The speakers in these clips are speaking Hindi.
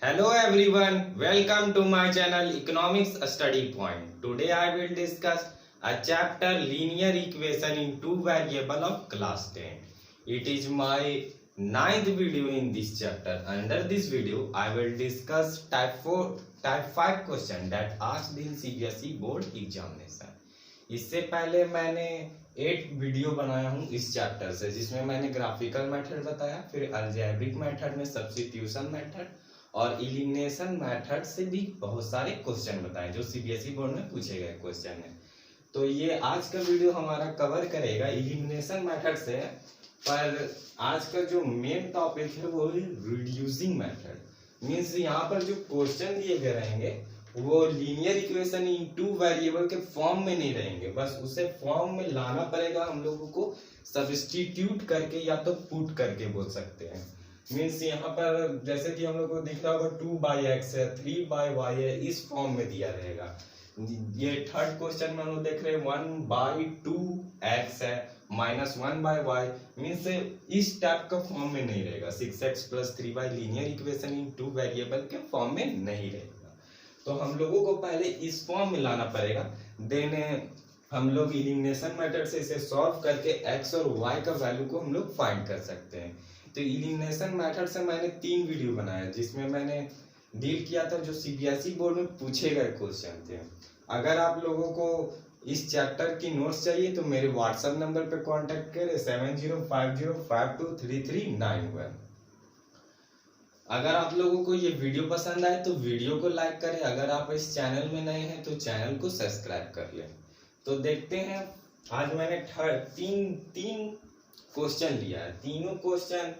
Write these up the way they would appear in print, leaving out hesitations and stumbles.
Hello everyone, welcome to my channel Economics Study Point. Today I will discuss a chapter linear equation in two variable of class 10. It is my ninth video in this chapter. Under this video I will discuss type 5 question that asked in CBSE board examination. इससे पहले मैंने 8 वीडियो बनाया हूँ इस चैप्टर से, जिसमें मैंने ग्राफिकल मेथड बताया, फिर अलजेब्रिक मेथड में सब्स्टिट्यूशन मेथड और एलिमिनेशन मेथड से भी बहुत सारे क्वेश्चन बताएं जो सीबीएसई बोर्ड में पूछे गए क्वेश्चन है। तो ये आज का वीडियो हमारा कवर करेगा एलिमिनेशन मेथड से, पर आज का जो मेन टॉपिक है वो है रिड्यूसिंग मेथड। मींस यहाँ पर जो क्वेश्चन दिए गए रहेंगे वो linear equation in two variable के फॉर्म में नहीं रहेंगे, बस उसे फॉर्म में लाना पड़ेगा हम लोगों को सब्स्टिट्यूट करके या तो पुट करके बोल सकते हैं। मीन्स यहाँ पर जैसे कि हम लोग को दिख रहा होगा 2/x है, 3/y है, इस फॉर्म में दिया रहेगा। ये थर्ड क्वेश्चन में हम लोग देख रहे हैं 1/2x है -1/y, मीन्स इस टाइप का फॉर्म में नहीं रहेगा। 6x + 3y linear equation in two variable के फॉर्म में नहीं रहेगा। तो हम लोगों को पहले इस फॉर्म में लाना पड़ेगा, देन हम लोग एलिमिनेशन मेथड से इसे सॉल्व करके x और y का वैल्यू को हम लोग फाइंड कर सकते हैं। तो एलिमिनेशन मेथड से मैंने 3 वीडियो बनाया जिसमें मैंने डील किया था जो सीबीएसई बोर्ड में पूछे गए क्वेश्चन थे। अगर आप लोगों को इस चैप्टर की नोट्स चाहिए तो मेरे व्हाट्सएप नंबर पे कांटेक्ट करें 7050523391। अगर आप लोगों को ये वीडियो पसंद आए तो वीडियो को लाइक करें, अगर आप इस चैनल में नए हैं तो चैनल को सब्सक्राइब कर लें। तो देखते हैं, आज मैंने तीन क्वेश्चन लिया है। तीनों क्वेश्चन,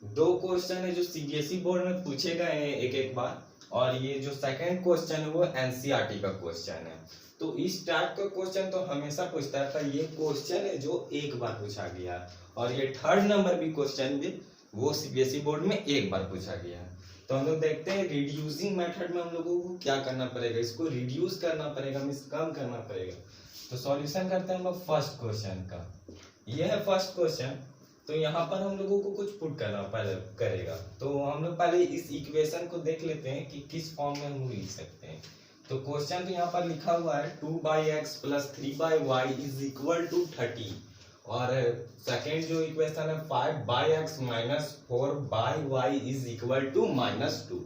2 क्वेश्चन है जो सीबीएसई बोर्ड में पूछे गए हैं एक बार, और ये जो सेकंड क्वेश्चन है वो एनसीईआरटी का क्वेश्चन है। तो इस टाइप का क्वेश्चन तो हमेशा पूछता है, पर ये क्वेश्चन है जो एक बार पूछा गया है, और ये थर्ड नंबर भी क्वेश्चन भी वो सीबीएसई बोर्ड में एक बार पूछा गया है। तो हम लोग देखते हैं रिड्यूसिंग मेथड में हम लोगों को क्या करना पड़ेगा, इसको रिड्यूस करना पड़ेगा, मींस कम करना पड़ेगा। तो सॉल्यूशन करते हैं हम लोग फर्स्ट क्वेश्चन का। यह है फर्स्ट क्वेश्चन। तो यहाँ पर हम लोगों को कुछ पुट करना पहले करेगा। तो हम लोग पहले इस इक्वेशन को देख लेते हैं कि किस फॉर्म में हम लिख सकते हैं। तो क्वेश्चन तो यहाँ पर लिखा हुआ है 2/x + 3/y = 30, और सेकेंड जो इक्वेशन है 5/x - 4/y = -2।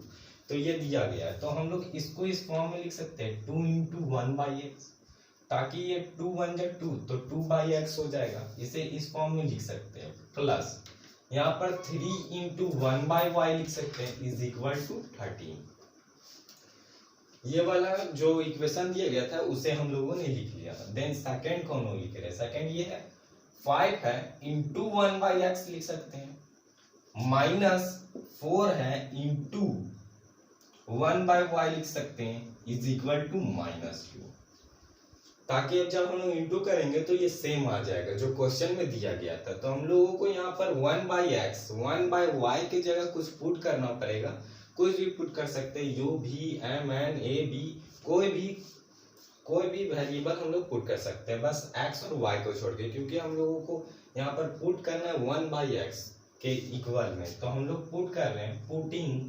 तो ये दिया गया है, तो हम लोग इसको इस फॉर्म में लिख सकते हैं 2 × 1/x, ताकि ये 2 बन जाए 2, तो 2/x हो जाएगा। इसे इस फॉर्म में लिख सकते हैं, प्लस यहाँ पर 3 × 1/y लिख सकते हैं = 30। ये वाला जो इक्वेशन दिया गया था उसे हम लोगों ने लिख लिया। देन सेकंड कौन लिख रहे हैं, सेकंड ये है 5 है × 1/x लिख सकते हैं, -4 है × 1/y लिख सकते हैं = -2, ताकि अब जब हम लोग इंटू करेंगे तो ये सेम आ जाएगा जो क्वेश्चन में दिया गया था। तो हम लोगों को यहाँ पर 1/x 1/y की जगह कुछ पुट करना पड़ेगा। कुछ भी पुट कर सकते हैं, u v m n a b, कोई भी वेरिएबल हम लोग पुट कर सकते हैं, बस x और y को छोड़ के, क्योंकि हम लोगों को यहाँ पर पुट करना है 1/x के इक्वल में। तो हम लोग पुट कर रहे हैं, पुटिंग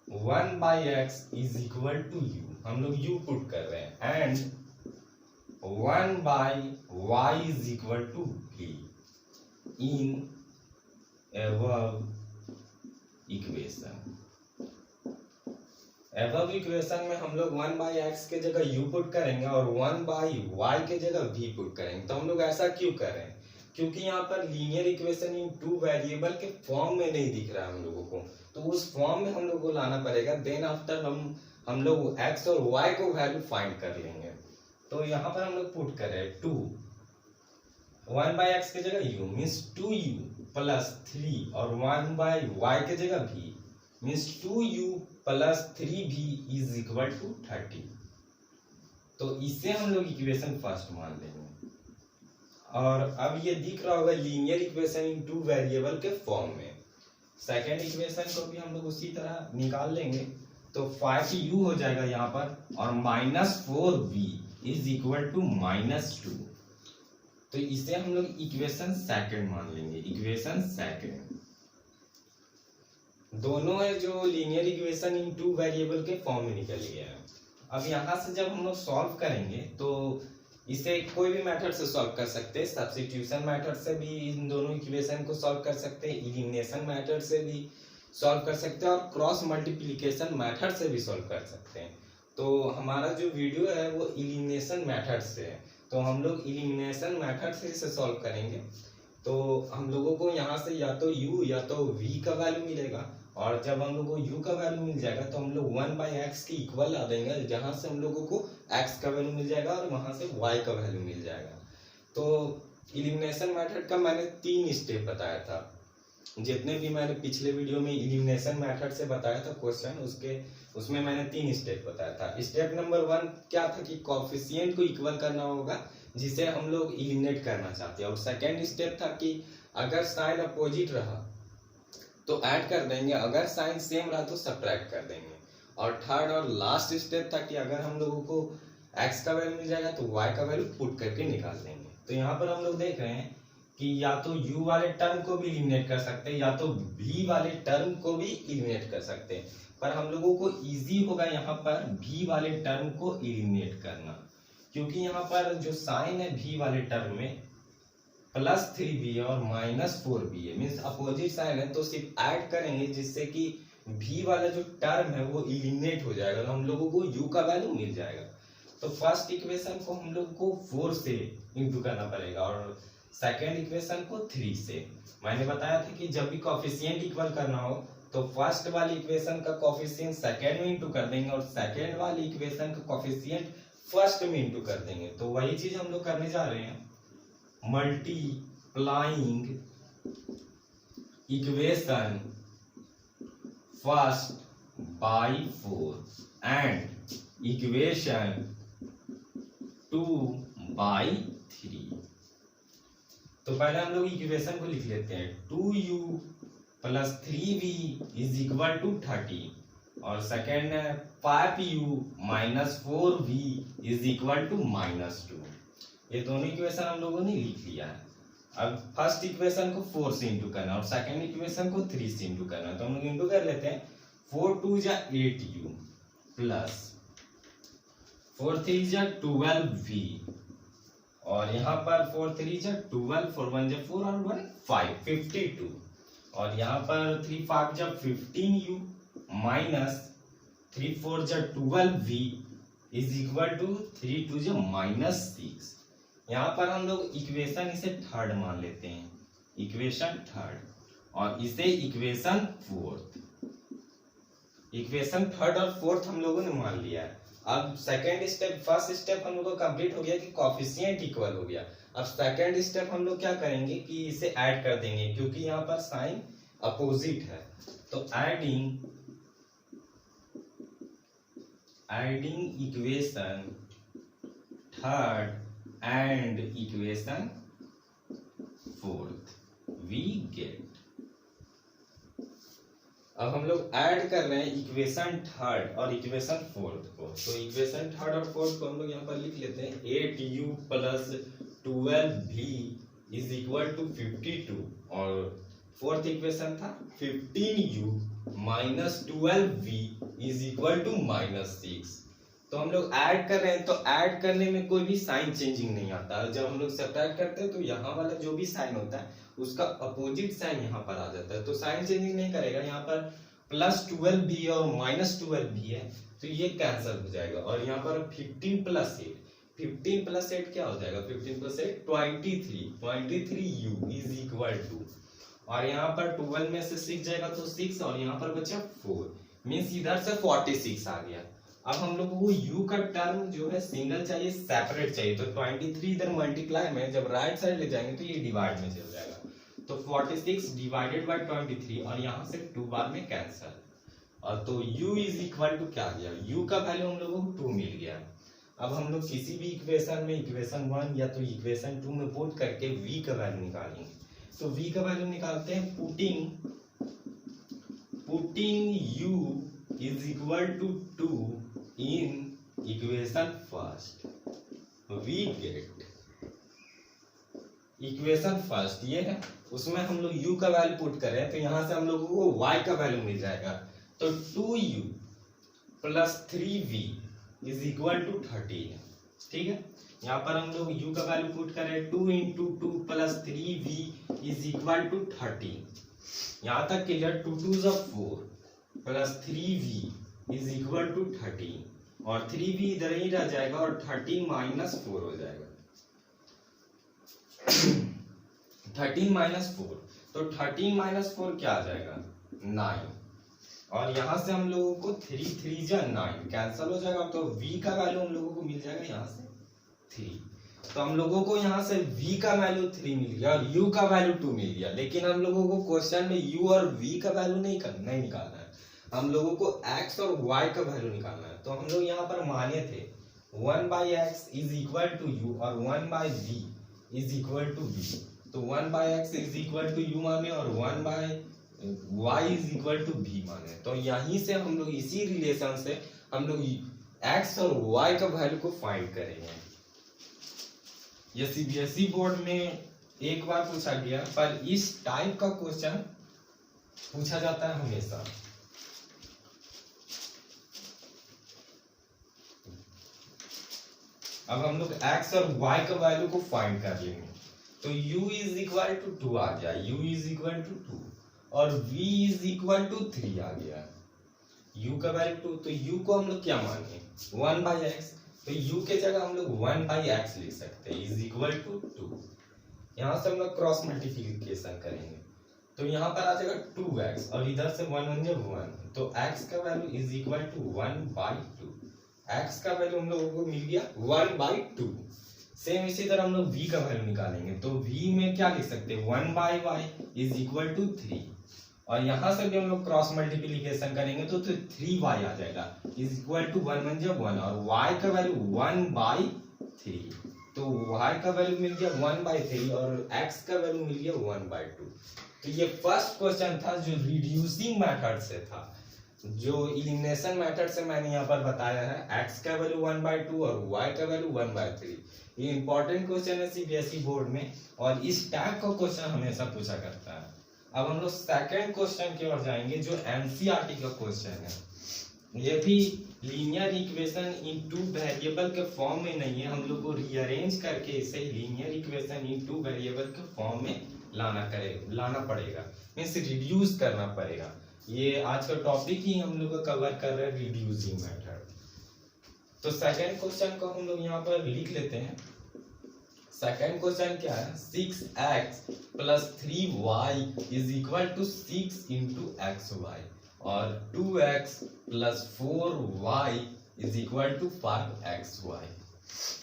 1/x = u, हम लोग u पुट कर रहे हैं, and 1/y = v in above equation. above equation में हम लोग 1/x के जगह u पुट करेंगे और 1/y के जगह v पुट करेंगे। तो हम लोग ऐसा क्यों कर रहे हैं, क्योंकि यहाँ पर linear equation in two variable के फॉर्म में नहीं दिख रहा है हम लोगों को, तो उस फॉर्म में हम लोग को लाना पड़ेगा। देन आफ्टर हम लोग x और y को वैल्यू फाइंड कर लेंगे। तो यहाँ पर हम लोग पुट कर रहे हैं 2, 1/x के जगह u मीन्स 2u + 3, और 1/y के जगह v मीन्स 2u + 3v = 30। तो इसे हम लोग इक्वेशन फर्स्ट मान लेंगे। और अब ये दिख रहा होगा linear equation in two variable के फॉर्म में। सेकेंड इक्वेशन को भी हम लोग उसी तरह निकाल लेंगे। तो 5u हो जाएगा यहाँ पर, और -4v = -2। तो इसे हम लोग इक्वेशन सेकंड मान लेंगे, इक्वेशन सेकंड। दोनों है जो linear equation in two variable के फॉर्म में निकल गया है। अब यहाँ से जब हम लोग सॉल्व करेंगे तो इसे कोई भी मेथड से सॉल्व कर सकते हैं। सब्स्टिट्यूशन मेथड से भी इन दोनों इक्वेशन को सॉल्व कर सकते हैं, एलिमिनेशन मेथड से भी सॉल्व कर सकते हैं और क्रॉस मल्टीप्लिकेशन मेथड से भी सॉल्व कर सकते हैं। तो हमारा जो वीडियो है वो एलिमिनेशन मेथड से है, तो हम लोग एलिमिनेशन मेथड से इसे सॉल्व करेंगे। तो हम लोगों को यहाँ से या तो u या तो v का वैल्यू मिलेगा, और जब हम लोग को u का वैल्यू मिल जाएगा तो हम लोग 1/x की इक्वल ला देंगे, जहाँ से हम लोगों को x का वैल्यू मिल जाएगा और वहाँ से y का वैल्यू मिल जाएगा। तो एलिमिनेशन मेथड का मैंने 3 स्टेप बताया था। जितने भी मैंने पिछले वीडियो में एलिमिनेशन मेथड से बताया था क्वेश्चन, उसमें मैंने 3 स्टेप बताया था। स्टेप नंबर 1 क्या था कि कोएफिशिएंट को इक्वल करना होगा जिसे हम लोग एलिमिनेट करना चाहते हैं, और सेकेंड स्टेप था कि अगर साइन अपोजिट रहा तो ऐड कर देंगे, अगर साइन सेम रहा तो सब्ट्रैक्ट कर देंगे। और थर्ड और लास्ट स्टेप था कि अगर हम लोगों को x का वैल्यू मिल जाएगा तो y का वैल्यू पुट करके निकाल देंगे। तो यहाँ पर हम लोग देख रहे हैं कि या तो u वाले टर्म को भी एलिमिनेट कर सकते हैं या तो v वाले टर्म को भी एलिमिनेट कर सकते हैं, पर हम लोगों को इजी होगा यहाँ पर v वाले टर्म को एलिमिनेट करना, क्योंकि यहाँ पर जो साइन है v वाले टर्म में +3b और -4b है, मीन्स अपोजिट साइन है, तो सिर्फ ऐड करेंगे जिससे कि v वाला जो टर्म है वो एलिमिनेट हो जाएगा और हम लोगों को u का वैल्यू मिल जाएगा। तो फर्स्ट इक्वेशन को हम लोग को 4 से इंटू करना पड़ेगा और सेकेंड इक्वेशन को 3 से। मैंने बताया था कि जब भी कोएफिशिएंट इक्वल करना हो तो फर्स्ट वाली इक्वेशन का कोएफिशिएंट सेकेंड में इंटू कर देंगे और सेकेंड वाली इक्वेशन का कोएफिशिएंट फर्स्ट में इंटू कर देंगे। तो वही चीज हम लोग करने जा रहे हैं, multiplying equation first by 4 and equation 2/3। तो पहले हम लोग इक्वेशन को लिख लेते हैं, 2u + 3v = 30 और सेकेंड है 5u - 4v = -2। ये दोनों इक्वेशन हम लोगों ने लिख लिया है। अब फर्स्ट इक्वेशन को 4 से इंटू करना और सेकेंड इक्वेशन को 3 से इंटू करना, तो हम लोग इंटू कर लेते हैं। 4 2 = 8u प्लस 4 3 = 12v और यहाँ पर 4 3 = 12, 4 1 = 4 और 1 5 52 और यहाँ पर 3 5 = 15u माइनस 3 4 = 12v = 3 2 = -6। यहाँ पर हम लोग इक्वेशन इसे थर्ड मान लेते हैं, इक्वेशन थर्ड, और इसे इक्वेशन फोर्थ। इक्वेशन थर्ड और फोर्थ हम लोगों ने मान लिया है। अब सेकेंड स्टेप, फर्स्ट स्टेप हम लोग को कंप्लीट हो गया कि कोएफिशिएंट इक्वल हो गया। अब सेकेंड स्टेप हम लोग क्या करेंगे कि इसे ऐड कर देंगे, क्योंकि यहाँ पर साइन अपोजिट है। तो adding equation third and equation fourth we get। अब हम लोग ऐड कर रहे हैं इक्वेशन थर्ड और इक्वेशन फोर्थ को। तो इक्वेशन थर्ड और फोर्थ को हम लोग यहाँ पर लिख लेते हैं, 8u + 12v = 52 और फोर्थ इक्वेशन था 15u - 12v = -6। तो हम लोग ऐड कर रहे हैं, तो ऐड करने में कोई भी साइन चेंजिंग नहीं आता। जब हम लोग सब्ट्रैक्ट करते हैं तो यहाँ वाला जो भी साइन होता है उसका अपोजिट साइन यहाँ पर आ जाता है, तो साइन चेंजिंग नहीं करेगा। यहाँ पर +12v और -12v है तो ये कैंसिल हो जाएगा और यहाँ पर 15 + 8, 15 + 8 क्या हो जाएगा, 15 + 8 23u = और यहाँ पर 12 में से 6 जाएगा तो 6 और यहाँ पर बचा 4, मीन्स इधर से 46 आ गया। अब हम लोगों को u का टर्म जो है सिंगल चाहिए, सेपरेट चाहिए, तो 23 इधर मल्टीप्लाई में जब राइट साइड ले जाएंगे तो ये डिवाइड में चल जाएगा। तो 46 डिवाइडेड बाय 23 और यहाँ से 2 बार में कैंसिल, और तो u = क्या आ गया, u का वैल्यू हम लोगों को 2 मिल गया। अब हम लोग किसी भी इक्वेशन में इक्वेशन 1 या तो इक्वेशन 2 में पुट करके v का वैल्यू निकालेंगे। तो v का वैल्यू निकालते हैं, putting u = 2 in equation first we get equation first ये है, उसमें हम लोग u का वैल्यू पुट कर रहे हैं, तो यहाँ से हम लोगों को y का वैल्यू मिल जाएगा। तो 2u plus 3v is equal to 13। ठीक है, यहाँ पर हम लोग u का वैल्यू पुट कर रहे हैं, 2 into 2 plus 3v is equal to 13। यहाँ तक क्लियर। 2 2 ज़ा 4 plus 3v is equal to 13 और 3v इधर ही रह जाएगा और 13 माइनस 4 हो जाएगा। 13 माइनस 4, तो 13 माइनस 4 क्या आ जाएगा 9 और यहाँ से हम लोगों को 3 3 जा 9 कैंसिल हो जाएगा, तो v का वैल्यू हम लोगों को मिल जाएगा यहाँ से 3। तो हम लोगों को यहाँ से v का वैल्यू 3 मिल गया और u का वैल्यू 2 मिल गया, लेकिन हम लोगों को क्वेश्चन में u और v का वैल्यू नहीं निकालना है, हम लोगों को x और y का वैल्यू निकालना है। तो हम लोग यहाँ पर माने थे 1/x is equal to u और 1/v is equal to v। तो 1/x is equal to u माने और 1/y is equal to v माने। तो यहीं से हम लोग इसी रिलेशन से हम लोग x और y का वैल्यू को फाइंड करेंगे। ये सीबीएसई बोर्ड में एक बार पूछा गया, पर इस टाइप का क्वेश्चन पूछा जाता है हमेशा। अब हम लोग x और y का वैल्यू को फाइंड कर लेंगे। तो u इज इक्वल टू 2 आ गया, u इज इक्वल टू 2 और v इज इक्वल टू 3 आ गया। u का वैल्यू 2, तो u को हम लोग क्या माने 1/x, तो u के जगह हम लोग 1/x लिख सकते हैं इज इक्वल टू 2। यहाँ से हम लोग क्रॉस मल्टीप्लिकेशन करेंगे, तो यहाँ पर आ जाएगा 2x और इधर से 1 1 जब 1, तो x का value is equal to 1/2। x का वैल्यू हम लोगों को मिल गया 1/2। सेम इसी तरह हम लोग v का वैल्यू निकालेंगे, तो v में क्या लिख सकते हैं 1/y इज इक्वल टू 3 और यहाँ से भी हम लोग क्रॉस मल्टीप्लिकेशन करेंगे तो 3y आ जाएगा इज इक्वल टू 1 1 जब 1 और y का वैल्यू 1/3, तो y का वैल्यू मिल गया 1/3 और x का वैल्यू मिल गया 1/2। तो ये फर्स्ट क्वेश्चन था जो रिड्यूसिंग मेथड से था, जो इलिमिनेशन मेथड से मैंने यहाँ पर बताया है। x का वैल्यू 1/2 और y का वैल्यू 1/3। ये इंपॉर्टेंट क्वेश्चन है सीबीएसई बोर्ड में और इस टाइप का क्वेश्चन हमेशा पूछा करता है। अब हम लोग सेकंड क्वेश्चन की ओर जाएंगे जो एनसीईआरटी का क्वेश्चन है। ये भी लीनियर इक्वेशन इन 2 वेरिएबल के फॉर्म में नहीं है, हम लोग को रीअरेंज करके इसे लीनियर इक्वेशन इन 2 वेरिएबल के फॉर्म में लाना पड़ेगा, मींस रिड्यूस करना पड़ेगा। ये आज का टॉपिक ही हम लोग कवर कर रहे हैं रिड्यूसिंग मेथड। तो सेकंड क्वेश्चन को हम लोग यहाँ पर लिख लेते हैं। सेकंड क्वेश्चन क्या है 6x plus 3y is equal to 6 into xy और 2x plus 4y is equal to 5xy।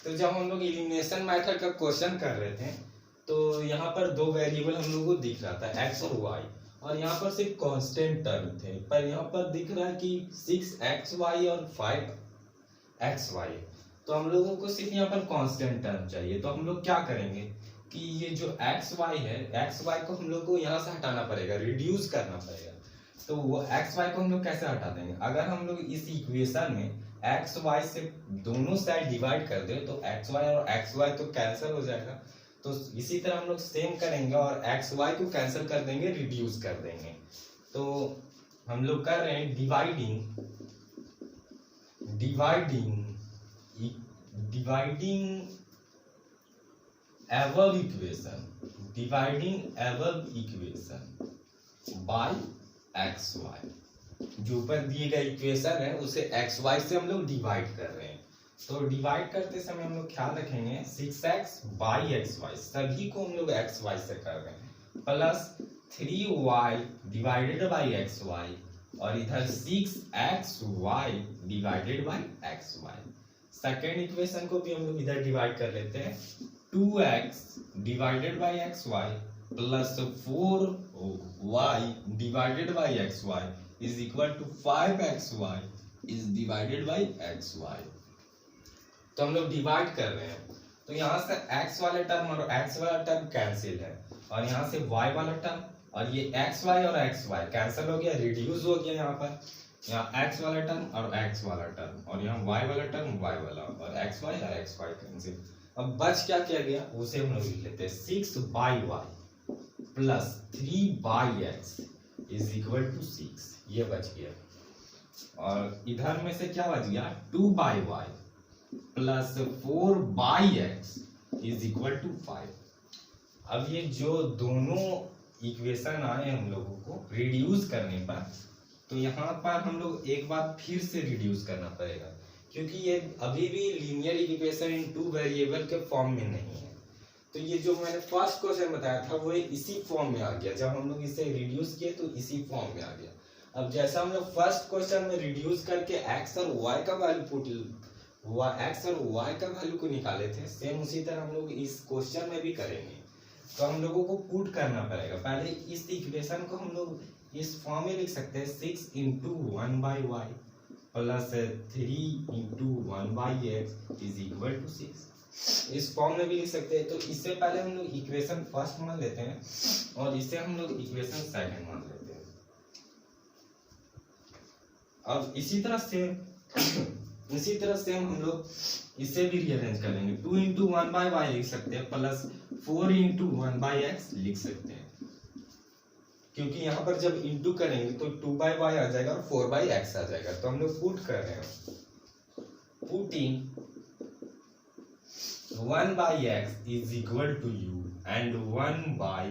तो जब हम लोग इलिमिनेशन मेथड का क्वेश्चन कर रहे थे तो यहाँ पर 2 वेरिएबल हम लोग को दिख रहा था x और y और यहाँ पर सिर्फ कांस्टेंट टर्म थे, पर यहाँ पर दिख रहा है कि 6xy और 5xy, तो हम लोगों को सिर्फ यहाँ पर कांस्टेंट टर्म चाहिए। तो हम लोग क्या करेंगे कि ये जो xy है, xy को हम लोग को यहाँ से हटाना पड़ेगा, रिड्यूस करना पड़ेगा। तो वो xy को हम लोग कैसे हटा देंगे, अगर हम लोग इस इक्वेशन में xy से दोनों साइड डिवाइड कर दे तो xy और xy तो कैंसिल हो जाएगा। तो इसी तरह हम लोग सेम करेंगे और xy को कैंसिल कर देंगे, रिड्यूस कर देंगे। तो हम लोग कर रहे हैं dividing above equation by xy। जो ऊपर दिए गए इक्वेशन है उसे xy से हम लोग डिवाइड कर रहे हैं। तो डिवाइड करते समय हम लोग ख्याल रखेंगे 6x बाई xy, सभी को हम लोग xy से कर रहे हैं, plus 3y divided by xy और इधर 6xy divided by xy। Second equation को भी हम लोग इधर डिवाइड कर लेते हैं, 2x divided by xy plus 4y divided by xy is equal to 5xy is divided by xy। तो हम लोग डिवाइड कर रहे हैं, तो यहाँ से x वाला टर्म और x वाला टर्म कैंसिल है और यहाँ से y वाला टर्म और ये xy और xy कैंसिल हो गया, रिड्यूस हो गया। यहाँ पर यहाँ x वाला टर्म और x वाला टर्म और यहाँ y वाला टर्म y वाला और xy और xy कैंसिल। अब बच क्या किया गया उसे हम लोग लिख लेते हैं 6/y plus 3/x is equal to 6, ये बच गया। और इधर में से क्या बच गया 2/y plus 4/x is equal to 5। अब ये जो दोनों इक्वेशन आए हम लोगों को रिड्यूस करने पर, तो यहाँ पर हम लोग एक बार फिर से रिड्यूस करना पड़ेगा, क्योंकि ये अभी भी linear equation in two variable के फॉर्म में नहीं है। तो ये जो मैंने फर्स्ट क्वेश्चन बताया था वो इसी फॉर्म में आ गया, जब हम लोग इसे रिड्यूस किए तो इसी फॉर्म में आ गया। अब जैसा हम लोग फर्स्ट क्वेश्चन में रिड्यूस करके x और y का वैल्यू x और y का वैल्यू को निकाले थे, सेम उसी तरह हम लोग इस क्वेश्चन में भी करेंगे। तो हम लोगों को पुट करना पड़ेगा। पहले इस इक्वेशन को हम लोग इस फॉर्म में लिख सकते हैं 6 × 1/y plus 3 × 1/x is equal to 6। इस फॉर्म में भी लिख सकते हैं। तो इससे पहले हम लोग इक्वेशन फर्स्ट मान लेते हैं और इसे हम लोग इक्वेशन सेकंड मान लेते हैं। अब इसी तरह से हम लोग इसे भी रीअरेंज कर लेंगे। 2 × 1/y लिख सकते हैं प्लस 4 × 1/x लिख सकते हैं, क्योंकि यहाँ पर जब इंटू करेंगे तो 2/y आ जाएगा और 4/x आ जाएगा। तो हम लोग पुट कर रहे हैं, putting 1/x is equal to u and 1/y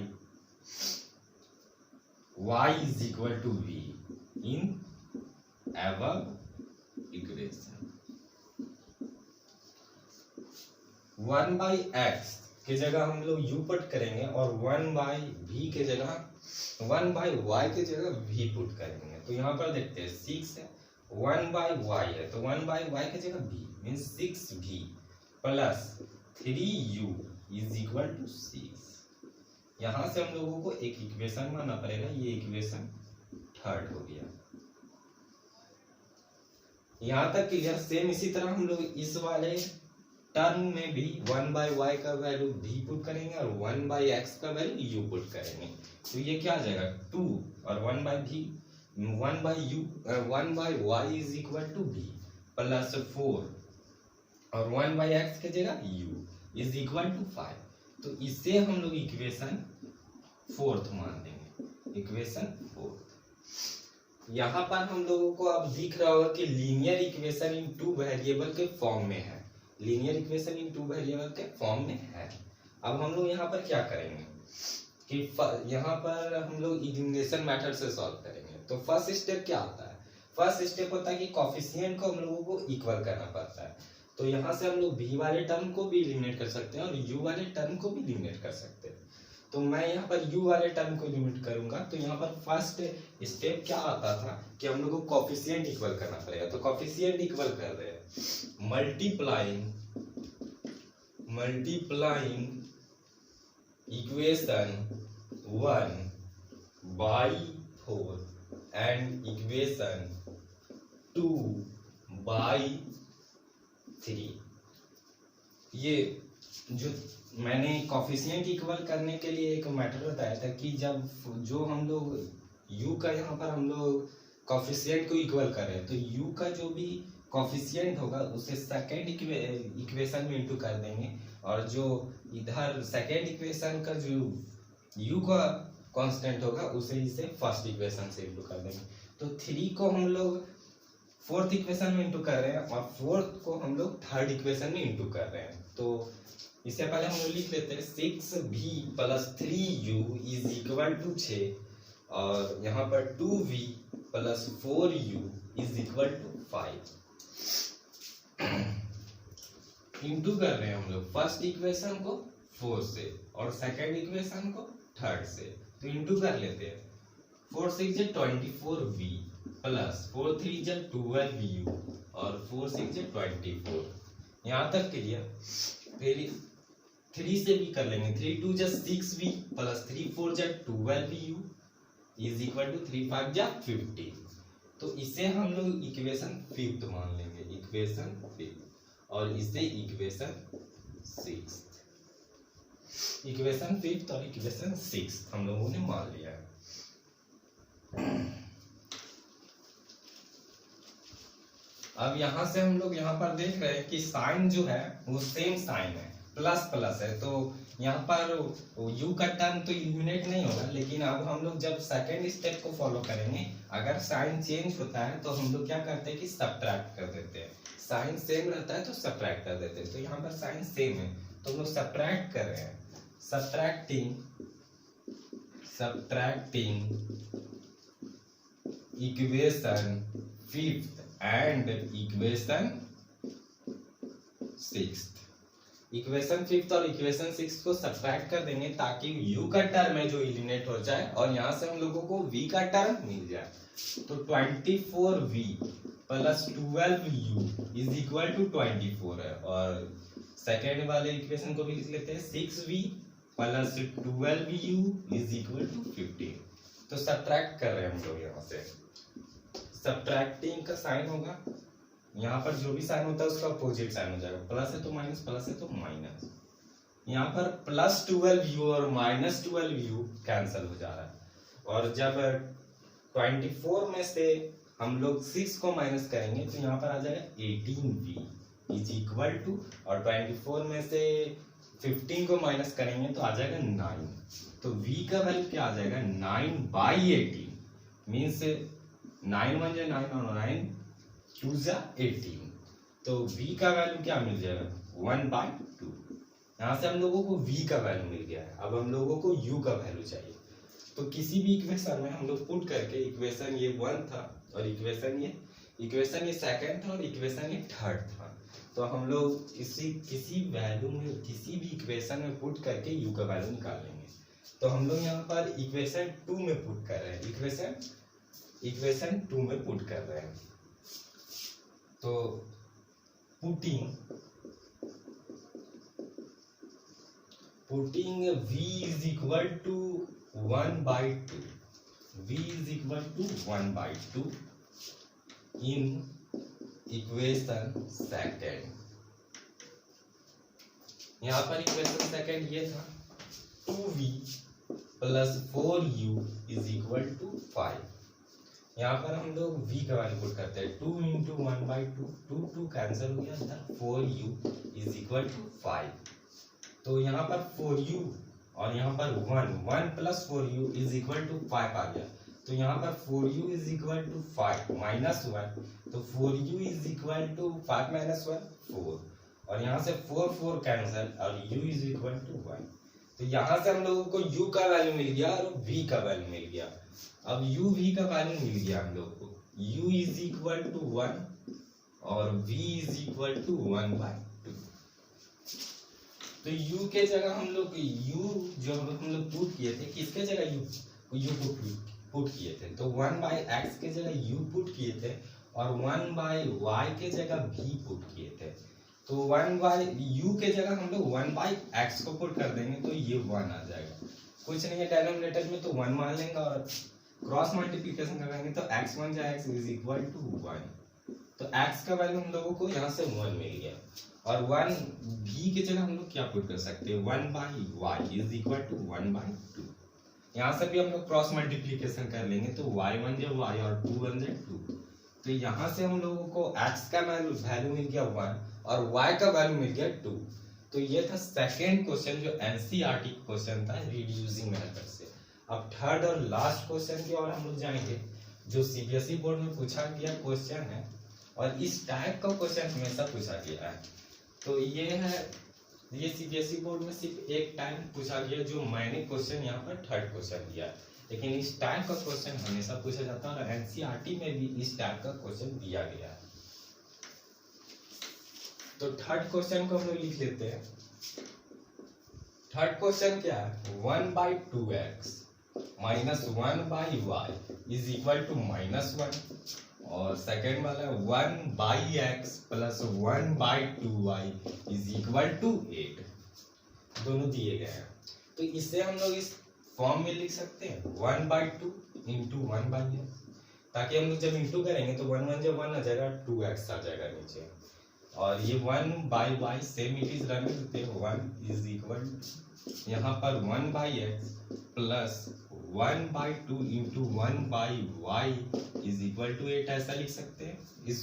is equal to v in above equation. 1/x के जगह हम लोग u पुट करेंगे और 1/v के जगह 1/y के जगह v पुट करेंगे। तो यहाँ पर देखते हैं 6 है, 1/y है, तो 1/y के जगह v means 6v plus 3u is equal to 6। यहाँ से हम लोगों को एक इक्वेशन मानना पड़ेगा, ये इक्वेशन थर्ड हो गया। यहाँ तक क्लियर। सेम इसी तरह हम लोग इस वाले टर्म में भी 1/y का वैल्यू v पुट करेंगे और 1/x का वैल्यू u पुट करेंगे। तो ये क्या आ जाएगा 2 और 1/y is equal to v plus 4 और 1/x के जगह u इज इक्वल टू 5। तो इसे हम लोग इक्वेशन फोर्थ मान देंगे, इक्वेशन फोर्थ। यहाँ पर हम लोगों को अब दिख रहा होगा कि linear equation in two variable के फॉर्म में है, linear equation in two variable के फॉर्म में है। अब हम लोग यहाँ पर क्या करेंगे कि यहाँ पर हम लोग इलिमिनेशन मेथड से सॉल्व करेंगे। तो फर्स्ट स्टेप क्या होता है, फर्स्ट स्टेप होता है कि कोफिशिएंट को हम लोगों को इक्वल करना पड़ता है। तो यहाँ से हम लोग v वाले टर्म को भी एलिमिनेट कर सकते हैं और u वाले टर्म को भी एलिमिनेट कर सकते हैं। तो मैं यहाँ पर u वाले टर्म को एलिमिनेट करूंगा। तो यहाँ पर फर्स्ट स्टेप क्या आता था कि हम लोग को कोफिशिएंट इक्वल करना पड़ेगा। तो कोफिशिएंट इक्वल कर रहे हैं मल्टीप्लाइंग इक्वेशन 1/4 एंड इक्वेशन 2/3। ये जो मैंने कोफिशिएंट इक्वल करने के लिए एक मैटर बताया था कि जब जो हम लोग u का यहाँ पर हम लोग कोफिशिएंट को इक्वल कर रहे हैं, तो u का जो भी कोफिशिएंट होगा उसे सेकेंड इक्वेशन में इंटू कर देंगे और जो इधर सेकेंड इक्वेशन का जो u का कांस्टेंट होगा उसे इसे फर्स्ट इक्वेशन से इंटू कर देंगे। तो 3 को हम लोग फोर्थ इक्वेशन में इंटू कर रहे हैं और फोर्थ को हम लोग थर्ड इक्वेशन में इंटू कर रहे हैं। तो इससे पहले हम लोग लिख लेते हैं 6v plus 3u is equal to 6 और यहाँ पर 2v plus 4u is equal to 5। Into कर रहे हैं हम लोग फर्स्ट इक्वेशन को 4 से और सेकेंड इक्वेशन को थर्ड से। तो इंटू कर लेते हैं 4 6 = 24v प्लस 4 3 = 12u और 4 6 = 24। यहाँ तक क्लियर। फिर 3 से भी कर लेंगे, 3 2 = 6v plus 3 4 = 12u is equal to 3 5 = 50। तो इसे हम लोग इक्वेशन फिफ्थ मान लेंगे, इक्वेशन फिफ्थ, और इसे इक्वेशन सिक्स्थ। इक्वेशन फिफ्थ और इक्वेशन सिक्स्थ हम लोगों ने मान लिया है। अब यहाँ से हम लोग यहाँ पर देख रहे हैं कि साइन जो है वो सेम साइन है, प्लस प्लस है, तो यहाँ पर यू का टर्म तो इलिमिनेट नहीं होगा, लेकिन अब हम लोग जब सेकेंड स्टेप को फॉलो करेंगे, अगर साइन चेंज होता है तो हम लोग क्या करते हैं कि सब्ट्रैक्ट कर देते हैं। साइन सेम रहता है तो सब्ट्रैक्ट कर देते हैं। तो यहाँ पर साइन सेम है तो हम लोग सब्ट्रैक्ट कर रहे हैं। Subtracting equation fifth and equation sixth. Equation fifth और इक्वेशन सिक्स को सब्ट्रैक्ट कर देंगे ताकि u का टर्म है जो एलिमिनेट हो जाए और यहाँ से हम लोगों को v का टर्म मिल जाए। तो 24v plus 12u is equal to 24 है, और सेकेंड वाले इक्वेशन को भी लिख लेते हैं 6v plus 12u is equal to 15। तो सब्ट्रैक्ट कर रहे हैं हम लोग। यहाँ से सब्ट्रैक्टिंग का साइन होगा, यहाँ पर जो भी साइन होता है उसका अपोजिट साइन हो जाएगा। प्लस है तो माइनस, प्लस है तो माइनस। यहाँ पर प्लस 12u और माइनस 12u कैंसिल हो जा रहा है, और जब 24 में से हम लोग 6 को माइनस करेंगे तो यहाँ पर आ जाएगा 18v इज इक्वल टू, और 24 में से 15 को माइनस करेंगे तो आ जाएगा 9। तो v का वैल्यू क्या आ जाएगा 9/18 मीन्स 9 1 जा 9 और 9 2 जा 18। तो v का वैल्यू क्या मिल जाएगा 1/2। यहाँ से हम लोगों को v का वैल्यू मिल गया है। अब हम लोगों को u का वैल्यू चाहिए, तो किसी भी इक्वेशन में हम लोग पुट करके, इक्वेशन ये 1 था और इक्वेशन ये सेकंड था और इक्वेशन ये थर्ड था, तो हम लोग किसी वैल्यू में, किसी भी इक्वेशन में पुट करके u का वैल्यू निकाल लेंगे। तो हम लोग यहाँ पर इक्वेशन 2 में पुट कर रहे हैं, इक्वेशन 2 में पुट कर रहे हैं। तो putting v is equal to 1/2, v is equal to 1/2 in equation second. यहाँ पर इक्वेशन सेकेंड ये था 2v plus 4u is equal to 5। यहाँ पर हम लोग v का वैल्यू पुट करते हैं, 2 इंटू 1/2, 2 कैंसिल हो गया था, 4u इज इक्वल टू 5। तो यहाँ पर 4u और यहाँ पर 1 plus 4u is equal to 5 आ गया। तो यहाँ पर 4u is equal to 5 minus 1, तो 4u is equal to 5 minus 1 4, और यहाँ से 4 कैंसिल और u इज इक्वल टू 1। तो यहाँ से हम लोगों को u का वैल्यू मिल गया और v का वैल्यू मिल गया। अब u v का वैल्यू मिल गया हम लोग को, u इज इक्वल टू 1 और v इज इक्वल टू 1/2। तो u के जगह हम लोग u जो हम लोग पुट किए थे, किसके जगह u पुट किए थे, तो 1/x के जगह u पुट किए थे और 1/y के जगह v पुट किए थे। तो 1/u के जगह हम लोग 1/x को पुट कर देंगे तो ये 1 आ जाएगा। कुछ नहीं है, डिनोमिनेटर में तो 1 मान लेंगे और क्रॉस मल्टीप्लिकेशन करेंगे तो x 1 जा x इज इक्वल टू 1। तो x का वैल्यू हम लोगों को यहाँ से 1 मिल गया, और 1 v के जगह हम लोग क्या पुट कर सकते हैं 1/y इज इक्वल टू 1/2। यहाँ से भी हम लोग क्रॉस मल्टीप्लिकेशन कर लेंगे तो y1 जा y और 2 1 जा 2। तो यहाँ से हम लोगों को x का वैल्यू मिल गया 1 और y का वैल्यू मिल गया 2। तो ये था सेकेंड क्वेश्चन जो एनसीईआरटी क्वेश्चन था रिड्यूसिंग मेथड से। अब थर्ड और लास्ट क्वेश्चन की ओर हम लोग जाएंगे, जो सीबीएसई बोर्ड में पूछा गया क्वेश्चन है, और इस टाइप का क्वेश्चन हमेशा पूछा गया है। तो ये सीबीएसई बोर्ड में सिर्फ एक टाइम पूछा गया, जो मैंने क्वेश्चन यहाँ पर थर्ड क्वेश्चन दिया है, लेकिन इस टाइप का क्वेश्चन हमेशा पूछा जाता है और एनसीईआरटी में भी इस टाइप का क्वेश्चन दिया गया है। तो थर्ड क्वेश्चन को हम लोग लिख लेते हैं। थर्ड क्वेश्चन क्या है 1/2x minus 1/y is equal to -1, और सेकेंड वाला 1/x plus 1/2y is equal to 8। दोनों दिए गए हैं, तो इसे हम लोग इस फॉर्म में लिख सकते हैं 1/2 इंटू 1/x, ताकि हम लोग जब इंटू करेंगे तो 1 1 जब 1 आ जाएगा 2x आ जाएगा नीचे, और ये 1/y same it is run करते हैं 1 इज इक्वल यहाँ पर 1/x plus 1/2 into 1/y is equal to 8 ऐसा लिख सकते हैं। इस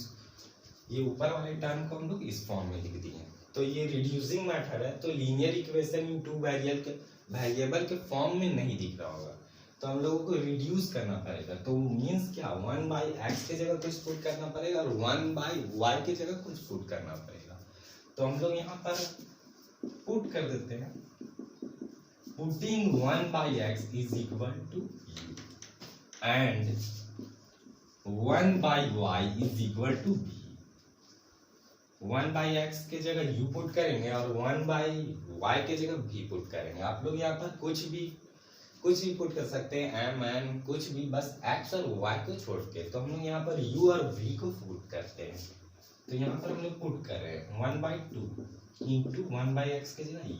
ये ऊपर वाले टर्म को हम लोग इस फॉर्म में लिख दिए। तो तो ये रिड्यूसिंग मेथड है, तो linear equation in two variable के फॉर्म में नहीं दिख रहा होगा, तो हम लोगों को रिड्यूस करना पड़ेगा। तो मीन्स क्या, 1/x की जगह कुछ पुट करना पड़ेगा और 1/y की जगह कुछ पुट करना पड़ेगा। तो हम लोग यहाँ पर पुट कर देते हैं, putting 1/x is equal to u and 1/y is equal to b। 1/x के जगह u पुट करेंगे और 1/y के जगह v पुट करेंगे। आप लोग यहाँ पर कुछ भी पुट कर सकते हैं, m n कुछ भी, बस x और y को छोड़ के। तो हम लोग यहाँ पर u और v को पुट करते हैं। तो यहाँ पर हम लोग पुट कर रहे हैं 1/2 इंटू 1/x के जगह u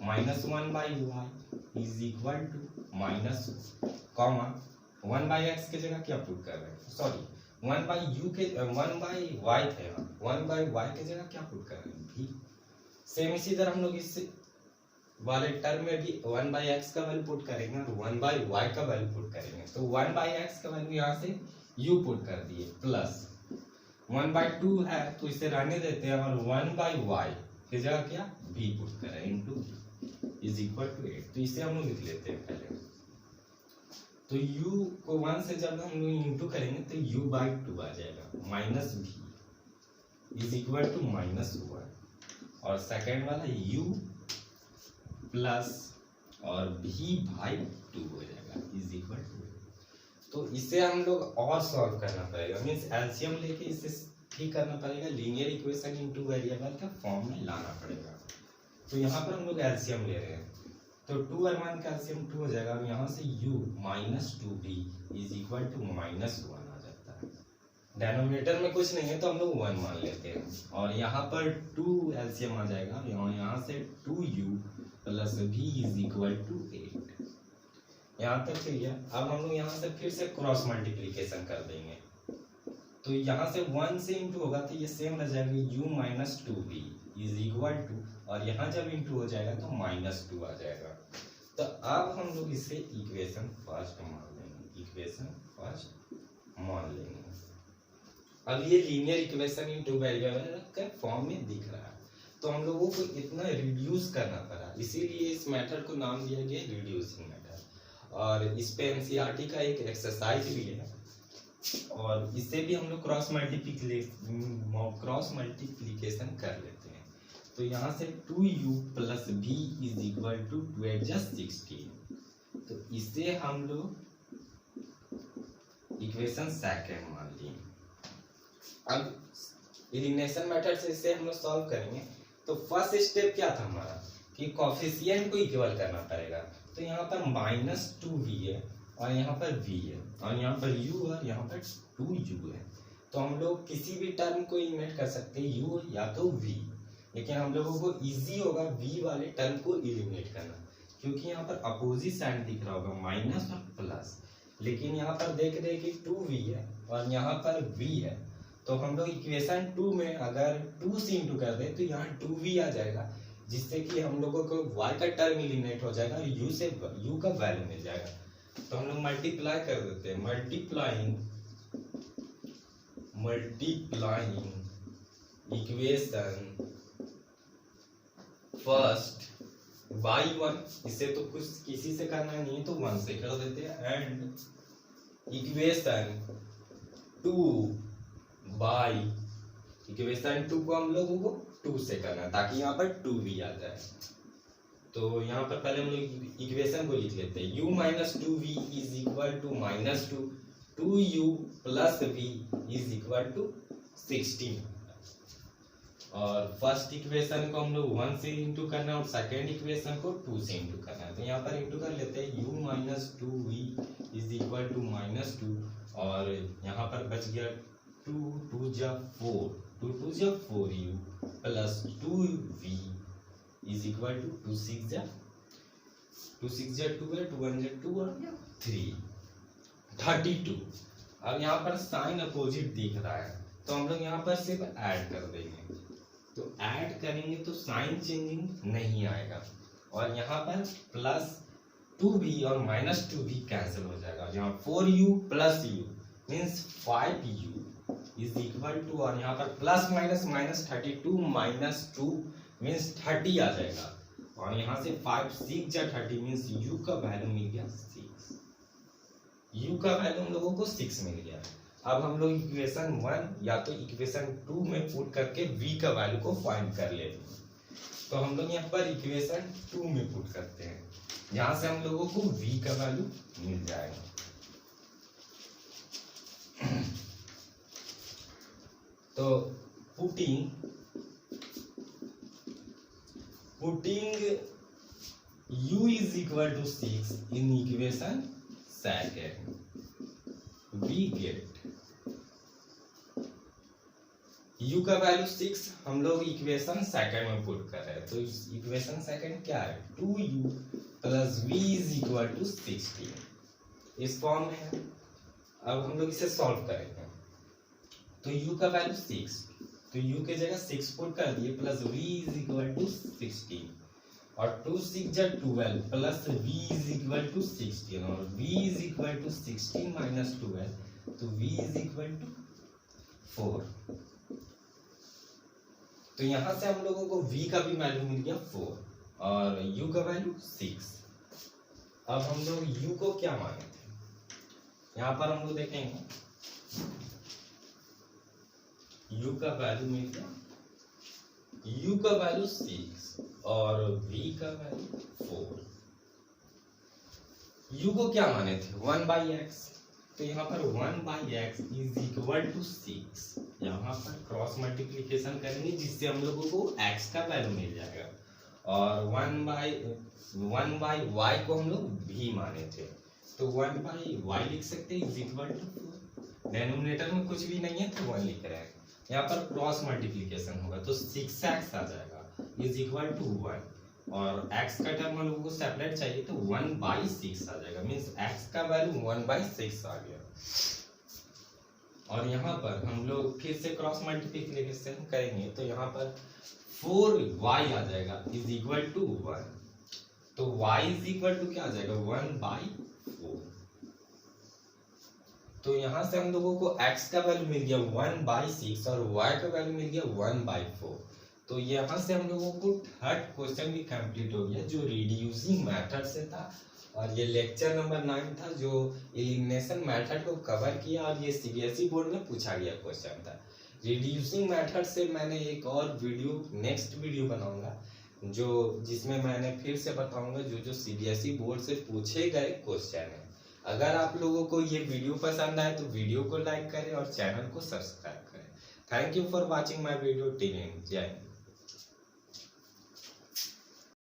minus 1/y is equal to minus comma 1/x के जगह क्या पुट कर रहे हैं, सॉरी 1/u के 1/y थे, 1/y के जगह क्या पुट कर रहे हैं, v। सेम इसी तरह हम लोग इससे वाले टर्म में भी 1/x का वैल्यू पुट करेंगे और 1/y का वैल्यू पुट करेंगे। तो 1/x का वैल्यू यहाँ से u पुट कर दिए, प्लस 1/2 है तो इसे रहने देते हैं और 1/y की जगह क्या v पुट करें इनटू इज इक्वल टू 8। तो इसे हम लोग लिख लेते हैं पहले। तो u को 1 से जब हम लोग इंटू करेंगे तो u/2 आ जाएगा minus v is equal to minus 1 और सेकेंड वाला u प्लस और v/2 हो जाएगा इज इक्वल टू। तो इसे हम लोग और सॉल्व करना पड़ेगा, मीन्स एलसीएम लेके इसे ठीक करना पड़ेगा, linear equation in two variable के फॉर्म में लाना पड़ेगा। तो यहाँ पर हम लोग एलसीएम ले रहे हैं, तो 2 और 1 का एलसीएम 2 हो जाएगा और यहाँ से u minus 2v is equal to minus 1 आ जाता है। डेनोमिनेटर में कुछ नहीं है तो हम लोग 1 मान लेते हैं और यहाँ पर 2 एलसीएम आ जाएगा, यहाँ से 2u plus v is equal to 8। यहाँ तक क्लियर। अब हम लोग यहाँ से फिर से क्रॉस मल्टीप्लीकेशन कर देंगे, तो यहाँ से 1 से इंटू होगा तो ये सेम रह जाएगा u minus 2v is equal to, और यहाँ जब इंटू हो जाएगा तो माइनस 2 आ जाएगा। तो अब हम लोग इसे इक्वेशन फर्स्ट मान लेंगे। अब ये linear equation in two variable के फॉर्म में दिख रहा है, तो हम लोगों को इतना रिड्यूस करना पड़ा, इसीलिए इस मेथड को नाम दिया गया रिड्यूसिंग मेथड। और इस पे एनसीईआरटी का एक एक्सरसाइज भी है और इससे भी हम लोग क्रॉस मल्टीप्लीकेशन कर लेते हैं। तो यहाँ से 2u plus v is equal to 16। तो इसे हम लोग इक्वेशन सेकेंड मान लिए। अब एलिमिनेशन मेथड से इसे हम लोग सॉल्व करेंगे। तो फर्स्ट स्टेप क्या था हमारा कि कोफिशिएंट को इक्वल करना पड़ेगा। तो यहाँ पर माइनस 2v है और यहाँ पर v है और यहाँ पर u और यहाँ पर 2u है। तो हम लोग किसी भी टर्म को इलिमिनेट कर सकते हैं, u या तो v, लेकिन हम लोगों को इजी होगा v वाले टर्म को इलिमिनेट करना, क्योंकि यहाँ पर अपोजिट साइन दिख रहा होगा माइनस और प्लस, लेकिन यहाँ पर देख रहे हैं कि 2v है और यहाँ पर v है। तो हम लोग इक्वेशन 2 में अगर 2 से इंटू कर दे तो यहाँ 2v आ जाएगा, जिससे कि हम लोगों को y का टर्म एलिमिनेट हो जाएगा और u का वैल्यू मिल जाएगा। तो हम लोग मल्टीप्लाई कर देते हैं, मल्टीप्लाइंग इक्वेशन फर्स्ट बाई 1, इसे तो कुछ किसी से करना नहीं है तो 1 से कर देते हैं, एंड इक्वेशन 2 बाई इक्वेशन 2 को हम लोगों को 2 से करना है ताकि यहाँ पर 2v आ जाए। तो यहाँ पर पहले हम लोग इक्वेशन को लिख लेते हैं, u minus 2v is equal to minus 2u plus v is equal to 16। और फर्स्ट इक्वेशन को हम लोग 1 से इंटू करना है और सेकेंड इक्वेशन को 2 से इंटू करना है। तो यहाँ पर इंटू कर लेते हैं, u minus 2v is equal to minus 2 और यहाँ पर बच गया 2 जा 4u plus 2v is equal to 2 6 जा 2 है, 2 1 जा 2 और 3 32। अब यहाँ पर साइन अपोजिट दिख रहा है तो हम लोग यहाँ पर सिर्फ ऐड कर देंगे। तो ऐड करेंगे तो साइन चेंजिंग नहीं आएगा और यहाँ पर प्लस 2v और माइनस 2v कैंसिल हो जाएगा। यहाँ 4u plus u means 5u is equal to, और यहाँ पर plus minus minus 32 minus 2 means 30 आ जाएगा, और यहाँ से 5 6 जा 30 मीन्स u का वैल्यू मिल गया 6। u का वैल्यू हम लोगों को 6 मिल गया। अब हम लोग इक्वेशन 1 या तो इक्वेशन 2 में पुट करके v का वैल्यू को फाइंड कर लेते हैं। तो हम लोग यहाँ पर इक्वेशन 2 में पुट करते हैं, यहाँ से हम लोगों को v का वैल्यू मिल जाएगा। तो putting u is equal to 6 in equation second, we get u का वैल्यू 6 हम लोग इक्वेशन सेकंड में पुट कर रहे हैं। तो इक्वेशन सेकंड क्या है, 2u plus v is equal to 16 इस फॉर्म में है। अब हम लोग इसे सॉल्व करेंगे। तो u का वैल्यू 6, तो u के जगह 6 पुट कर दिए, plus v is equal to 16, और 2 6 जा 12 plus v is equal to 16, और v is equal to 16 minus 12, तो v इज इक्वल टू 4। तो यहां से हम लोगों को v का भी वैल्यू मिल गया 4 और u का वैल्यू 6। अब हम लोग u को क्या माने थे, यहाँ पर हम लोग देखेंगे u का वैल्यू मिल गया, u का वैल्यू 6 और v का वैल्यू 4। u को क्या माने थे 1/x, तो यहाँ पर 1/x इज इक्वल टू 6, यहाँ पर क्रॉस मल्टीप्लिकेशन करेंगे जिससे हम लोगों को x का वैल्यू मिल जाएगा, और 1/y को हम लोग v माने थे, तो 1/y लिख सकते हैं इज इक्वल टू 4। डेनोमिनेटर में कुछ भी नहीं है तो 1 लिख रहे हैं, यहाँ पर क्रॉस मल्टीप्लिकेशन होगा तो 6x आ जाएगा इज इक्वल टू 1, और x का टर्म हम लोगों को सेपरेट चाहिए तो 1/6 आ जाएगा, मीन्स x का वैल्यू 1/6 आ गया। और यहाँ पर हम लोग फिर से क्रॉस मल्टीप्लिकेशन करेंगे तो यहाँ पर 4y आ जाएगा इज इक्वल टू 1, तो y इज इक्वल टू क्या आ जाएगा 1/4। तो यहाँ से हम लोगों को x का वैल्यू मिल गया 1/6 और y का वैल्यू मिल गया 1/4। तो यहाँ से हम लोगों को थर्ड क्वेश्चन भी कंप्लीट हो गया जो रिड्यूसिंग मेथड से था, और ये लेक्चर नंबर 9 था जो एलिमिनेशन मेथड को कवर किया, और ये सीबीएसई बोर्ड में पूछा गया क्वेश्चन था। रिड्यूसिंग मेथड से मैंने एक और वीडियो नेक्स्ट वीडियो बनाऊंगा जो जिसमें मैंने फिर से बताऊंगा जो जो सीबीएसई बोर्ड से पूछे गए क्वेश्चन है। अगर आप लोगों को ये वीडियो पसंद आए तो वीडियो को लाइक करें और चैनल को सब्सक्राइब करें। Thank you for watching my video till and जय हिंद।